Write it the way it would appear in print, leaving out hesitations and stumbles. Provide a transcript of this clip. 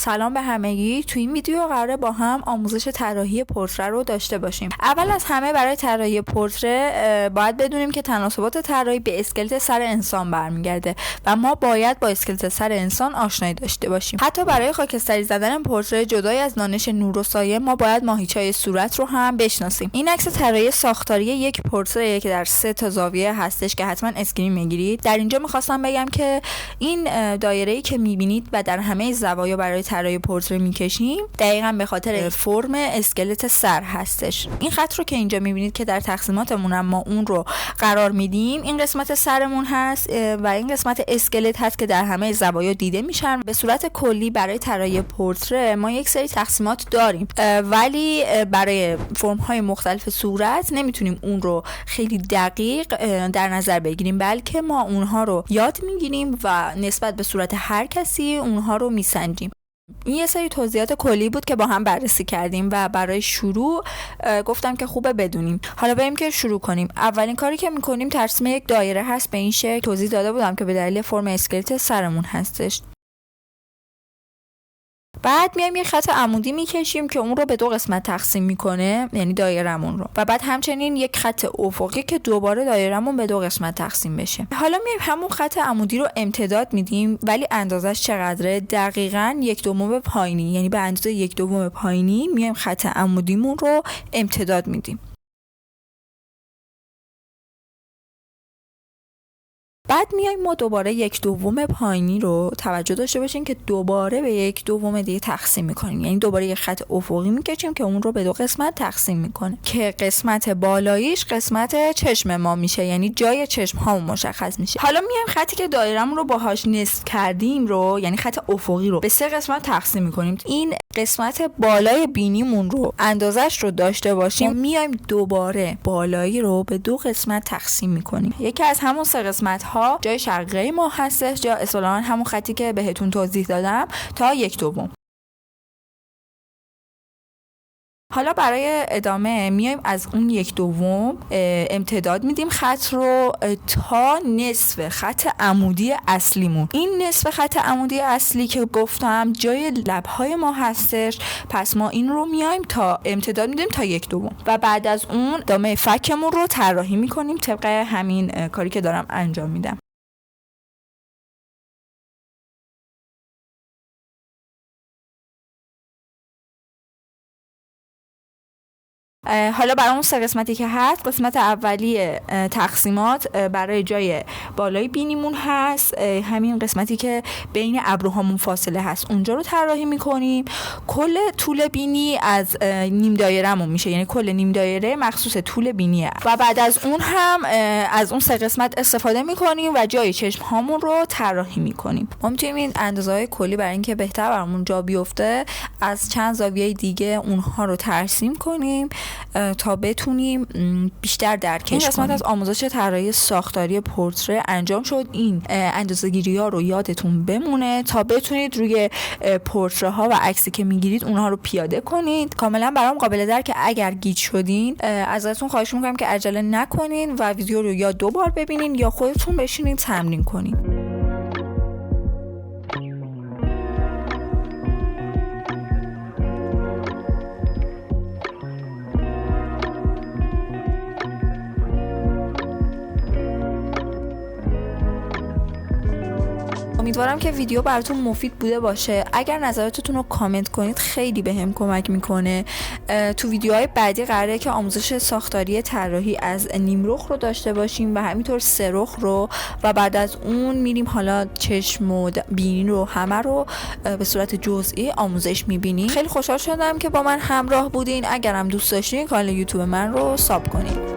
سلام به همگی. تو این ویدیو قراره با هم آموزش طراحی پورتره رو داشته باشیم. اول از همه برای طراحی پورتره باید بدونیم که تناسبات طراحی به اسکلت سر انسان برمیگرده و ما باید با اسکلت سر انسان آشنایی داشته باشیم. حتی برای خاکستری زدن پورتره جدای از دانش نور و سایه ما باید ماهیچه‌های صورت رو هم بشناسیم. این عکس طراحی ساختاری یک پورتره که در 3 تا زاویه هستش که حتما اسکرین میگیرید. در اینجا می‌خواستم بگم که این دایره‌ای که می‌بینید و در همه زوایا برای طراحی پورتره می‌کشیم دقیقاً به خاطر فرم اسکلت سر هستش. این خط رو که اینجا می‌بینید که در تقسیماتمون هم ما اون رو قرار میدیم، این قسمت سرمون هست و این قسمت اسکلت هست که در همه زوایا دیده میشن. به صورت کلی برای طراحی پورتره ما یک سری تقسیمات داریم، ولی برای فرم‌های مختلف صورت نمیتونیم اون رو خیلی دقیق در نظر بگیریم، بلکه ما اونها رو یاد میگیریم و نسبت به صورت هر کسی اونها رو میسنجیم. این یه سری توضیحات کلی بود که با هم بررسی کردیم و برای شروع گفتم که خوبه بدونیم. حالا بریم که شروع کنیم. اولین کاری که میکنیم ترسیم یک دایره هست. به این شکل توضیح داده بودم که به دلیل فرم اسکلت سرمون هستش. بعد میایم یه خط عمودی میکشیم که اون رو به 2 قسمت تقسیم میکنه، یعنی دایرمون رو، و بعد همچنین یک خط افقی که دوباره دایرمون به 2 قسمت تقسیم بشه. حالا میایم همون خط عمودی رو امتداد میدیم، ولی اندازش چقدره؟ دقیقاً 1/2 پایینی، یعنی به اندازه 1/2 پایینی میایم خط عمودیمون رو امتداد میدیم. بعد میایم ما دوباره 1/2 پایینی رو توجه داشته باشین که دوباره به 1/2 دیگه تقسیم میکنیم، یعنی دوباره یک خط افقی میکشیم که اون رو به 2 قسمت تقسیم میکنه که قسمت بالاییش قسمت چشم ما میشه، یعنی جای چشم ها مشخص میشه. حالا میایم خطی که دایرمون رو باهاش نصف کردیم رو، یعنی خط افقی رو، به 3 قسمت تقسیم میکنیم. این قسمت بالای بینیمون رو اندازش رو داشته باشیم، میایم دوباره بالایی رو به 2 قسمت تقسیم میکنیم. یکی از همون 3 قسمت جای شقیقه ما هستش، جا اصطلاحاً همون خطی که بهتون توضیح دادم تا 1/2. حالا برای ادامه میایم از اون 1/2 امتداد میدیم خط رو تا نصف خط عمودی اصلیمون. این نصف خط عمودی اصلی که گفتم جای لبهای ما هستش، پس ما این رو میایم تا امتداد میدیم تا 1/2 و بعد از اون ادامه فکمون رو طراحی میکنیم طبق همین کاری که دارم انجام میدم. حالا برای اون 3 قسمتی که هست، قسمت اولی تقسیمات برای جای بالای بینیمون هست، همین قسمتی که بین ابروهامون فاصله هست اونجا رو طراحی میکنیم. کل طول بینی از نیم دایره‌مون میشه، یعنی کل نیم دایره مخصوص طول بینیه و بعد از اون هم از اون 3 قسمت استفاده میکنیم و جای چشم هامون رو طراحی میکنیم. ما میتونیم این اندازه‌های کلی برای اینکه بهتر برامون جا بیفته از چند زاویه دیگه اونها رو ترسیم کنیم تا بتونیم بیشتر درکش کنیم. این قسمت از آموزش طراحی ساختاری پورتره انجام شد. این اندازه‌گیری‌ها رو یادتون بمونه تا بتونید روی پورتره ها و عکسی که میگیرید اونها رو پیاده کنید. کاملا برام قابل درکه اگر گیج شدین. ازتون خواهش میکنم که عجله نکنین و ویدیو رو یا 2 بار ببینین یا خودتون بشینید تمرین کنین. امیدوارم که ویدیو براتون مفید بوده باشه. اگر نظراتتون رو کامنت کنید خیلی بهم کمک میکنه. تو ویدیوهای بعدی قراره که آموزش ساختاری طراحی از نیم رخ رو داشته باشیم و همینطور 3 رخ رو و بعد از اون میریم حالا چشم و بینی رو همه رو به صورت جزئی آموزش میبینیم. خیلی خوشحال شدم که با من همراه بودین. اگرم دوست داشتین کانال یوتیوب من رو ساب کنید.